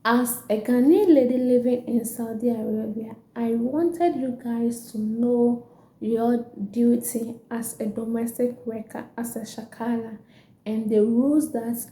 As a Ghanaian lady living in Saudi Arabia, I wanted you guys to know your duty as a domestic worker, as a shakala, and the rules that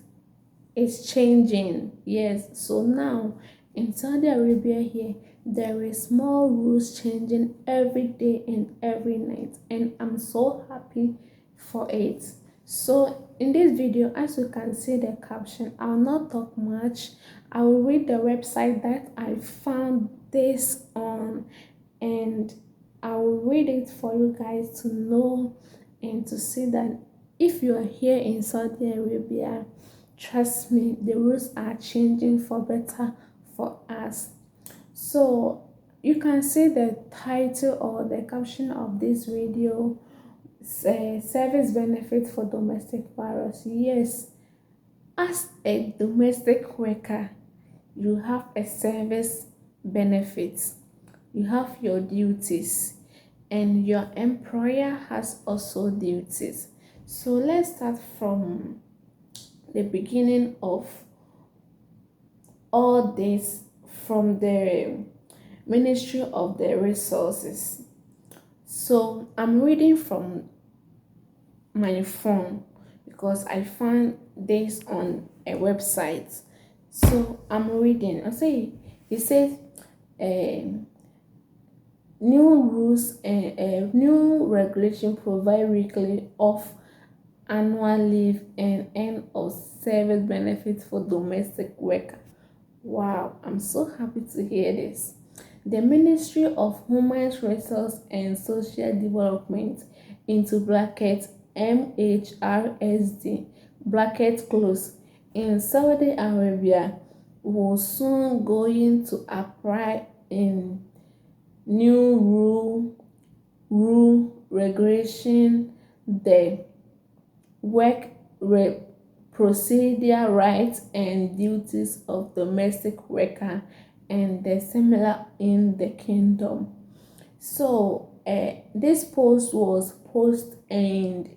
is changing. Yes, so now in Saudi Arabia here, there is more rules changing every day and every night, and I'm so happy for it. So in this video, as you can see the caption, I'll not talk much. I will read the website that I found this on, and I will read it for you guys to know and to see that if you are here in Saudi Arabia, trust me, the rules are changing for better for us. So you can see the title or the caption of this video, service benefit for domestic violence. Yes, as a domestic worker, you have a service benefit, you have your duties, and your employer has also duties. So let's start from the beginning of all this, from the Ministry of the Resources. So I'm reading from my phone because I found this on a website. So I'm reading. I say it says uh, new rules and new regulation provide weekly off, annual leave, and end of service benefits for domestic workers. Wow, I'm so happy to hear this. The Ministry of Human Resources and Social Development, into brackets MHRSD bracket close, in Saudi Arabia will soon going to apply in new rule regulation, the work procedure, rights and duties of domestic worker, and the similar in the kingdom. So this post was posted on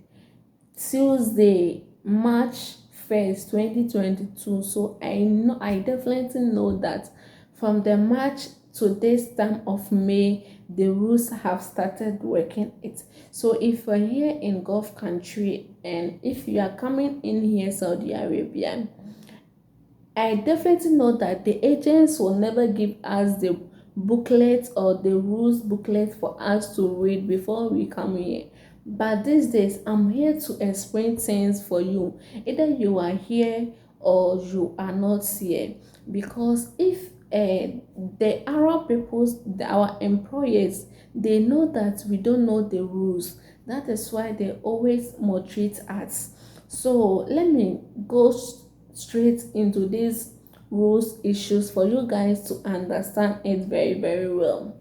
Tuesday, March 1st, 2022. So I definitely know that from the March to this time of May, the rules have started working it. So if you're here in Gulf country and if you are coming in here Saudi Arabia, I definitely know that the agents will never give us the booklet or the rules booklet for us to read before we come here. But these days, I'm here to explain things for you. Either you are here or you are not here. Because if the Arab peoples, our employers, they know that we don't know the rules. That is why they always maltreat us. So let me go straight into these rules issues for you guys to understand it very very well.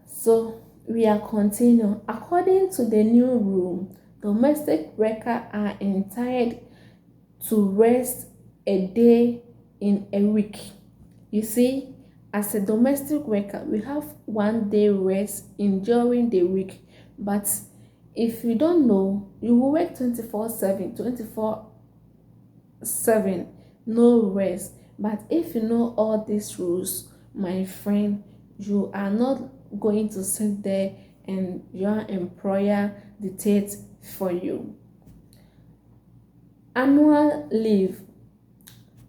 So we are continuing. According to the new rule, domestic workers are entitled to rest a day in a week. You see, as a domestic worker, we have 1 day rest in during the week. But if you don't know, you will work 24/7, 24/7, no rest. But if you know all these rules, my friend, you are not going to sit there and your employer dictates for you. Annual leave.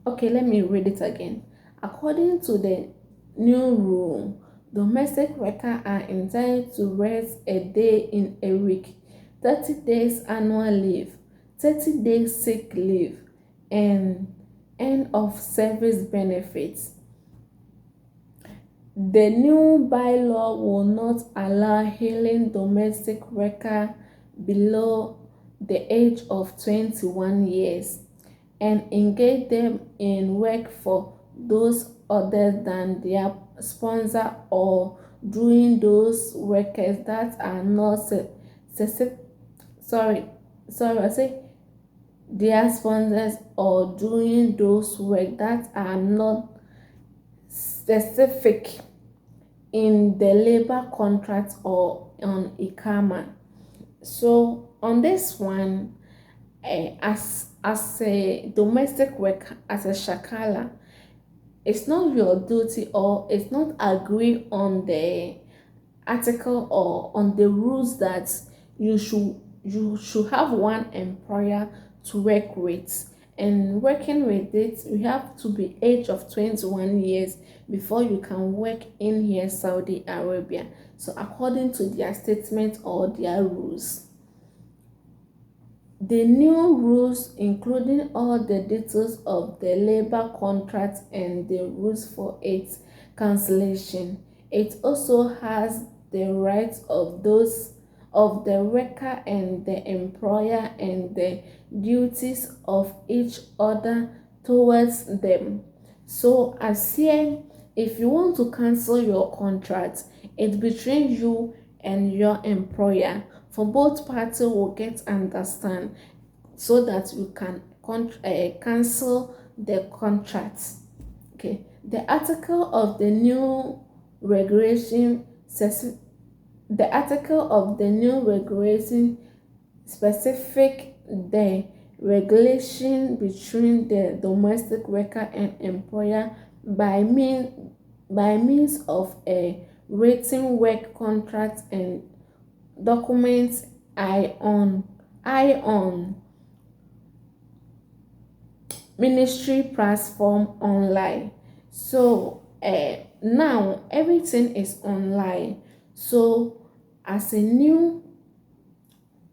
Okay, let me read it again. According to the new rule, domestic workers are entitled to rest a day in a week, 30 days annual leave, 30 days sick leave, and end of service benefits. The new bylaw will not allow hailing domestic workers below the age of 21 years and engage them in work for those other than their sponsor or doing those workers that are not I say their sponsors or doing those work that are not specific in the labor contract or on ikama. So on this one, as a domestic worker, as a shakala, it's not your duty, or it's not agreed on the article or on the rules that you should have one employer to work with. And working with it, you have to be age of 21 years before you can work in here Saudi Arabia. So according to their statement or their rules, the new rules, including all the details of the labor contract and the rules for its cancellation. It also has the rights of those of the worker and the employer and the duties of each other towards them. So as here, if you want to cancel your contract, it's between you and your employer. For both parties will get understand, so that you can cancel the contract. Okay, the article of the new regulation says, the article of the new regulation specific the regulation between the domestic worker and employer by means of a written work contract and documents I on ministry platform online. So now everything is online. So as a new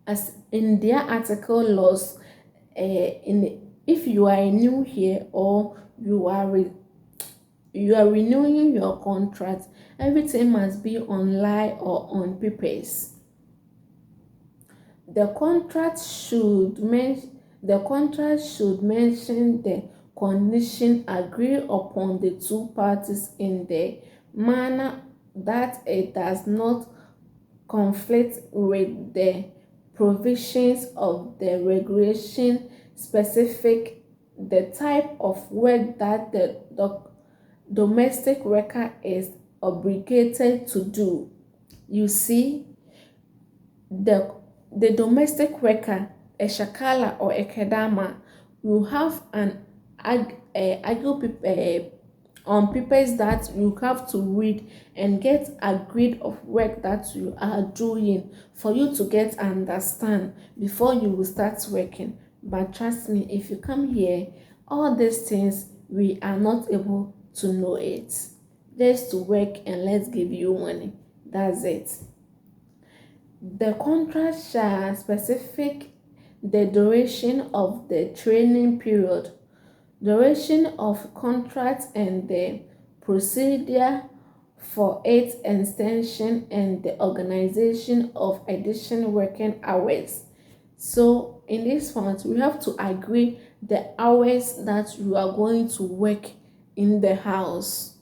as in their article laws, if you are new here, or you are renewing your contract, everything must be online or on papers. The contract should mention the condition agreed upon the two parties in the manner that it does not conflict with the provisions of the regulation specific the type of work that the domestic worker is obligated to do. You see, the domestic worker, a shakala or a kedama, will have an on papers that you have to read and get agreed of work that you are doing, for you to get understand before you will start working. But trust me, if you come here, all these things we are not able to know it. Just to work and let's give you money. That's it. The contract shall specify the duration of the training period, duration of contract, and the procedure for its extension, and the organization of additional working hours. So in this point, we have to agree the hours that you are going to work in the house.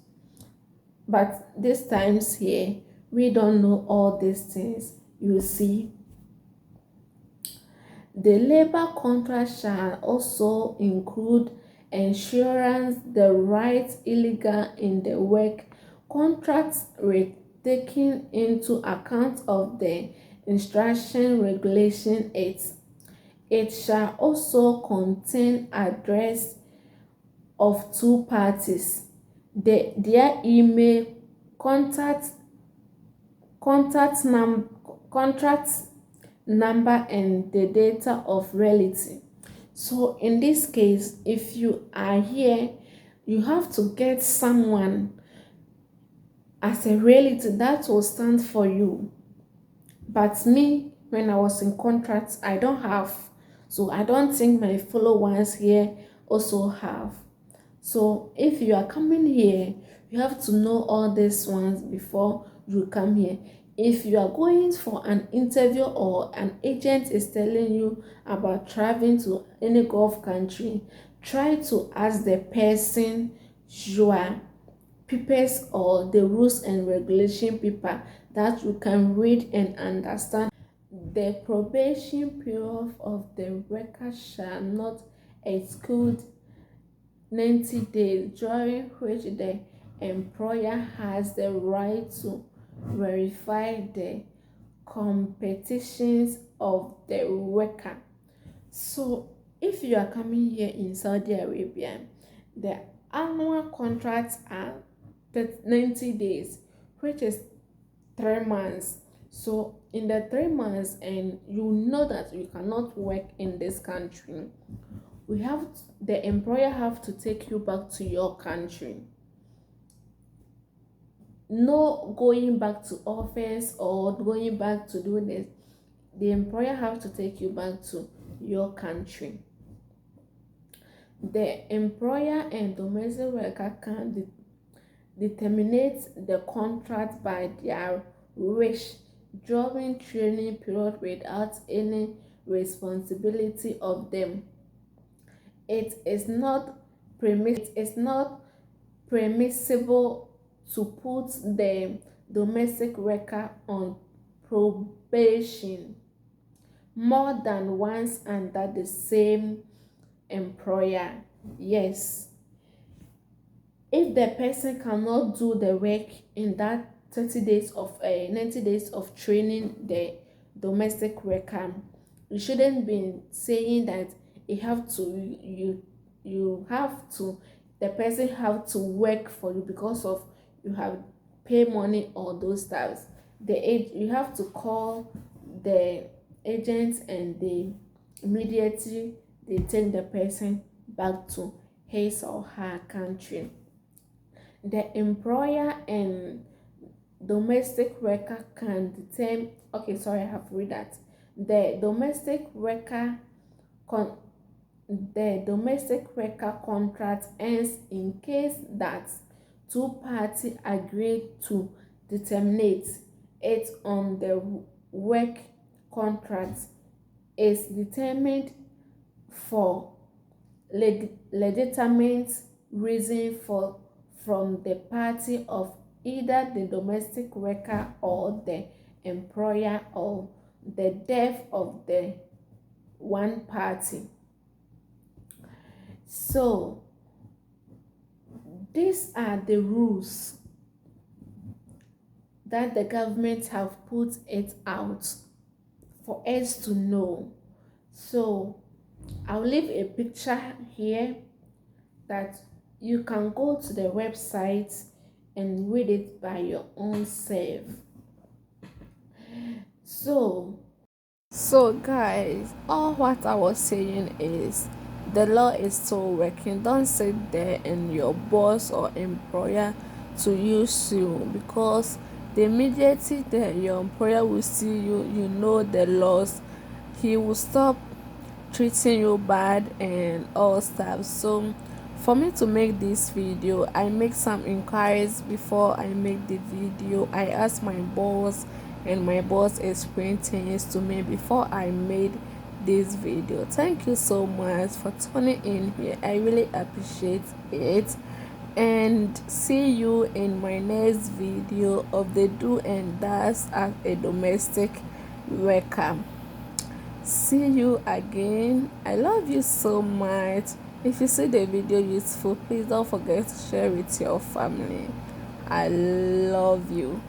But these times here, we don't know all these things. You see, the labor contract shall also include insurance, the rights illegal in the work contracts rate taking into account of the instruction regulation 8. It shall also contain address of two parties, their email, contact contact num contract number, and the data of relative. So in this case, if you are here, you have to get someone as a relative that will stand for you. But me, when I was in contracts, I don't have. So I don't think my fellow ones here also have. So if you are coming here, you have to know all these ones before you come here. If you are going for an interview, or an agent is telling you about traveling to any Gulf country, try to ask the person your papers or the rules and regulation paper that you can read and understand. The probation period of the worker shall not exclude 90 days, during which the employer has the right to verify the competitions of the worker. So if you are coming here in Saudi Arabia, the Annual contracts are 90 days, which is 3 months. So in the 3 months, and you know that you cannot work in this country, the employer have to take you back to your country. No going back to office or going back to do this. The employer have to take you back to your country. The employer and domestic worker can determine the contract by their wish during training period without any responsibility of them. It is not permissible to put the domestic worker on probation more than once under the same employer. Yes, if the person cannot do the work in that 90 days of training the domestic worker, you shouldn't be saying that you have to the person have to work for you because of you have pay money or those types. You have to call the agents, and they immediately they take the person back to his or her country. The employer and domestic worker can determine. Okay, sorry, I have to read that. The domestic worker con the domestic worker contract ends in case that two parties agree to determinate it on the work contract is determined for legitimate reason from the party of either the domestic worker or the employer, or the death of the one party. So these are the rules that the government have put it out for us to know. So I'll leave a picture here that you can go to the website and read it by your own self. So guys, all what I was saying is the law is still working. Don't sit there and your boss or employer to use you, because the immediately that your employer will see you, you know the laws, he will stop treating you bad and all stuff. So for me to make this video, I make some inquiries before I make the video. I asked my boss, and my boss explained things to me before I made this video. Thank you so much for tuning in here. I really appreciate it, and see you in my next video of the do and does as a domestic worker. See you again. I love you so much. If you see the video useful, please don't forget to share with your family. I love you.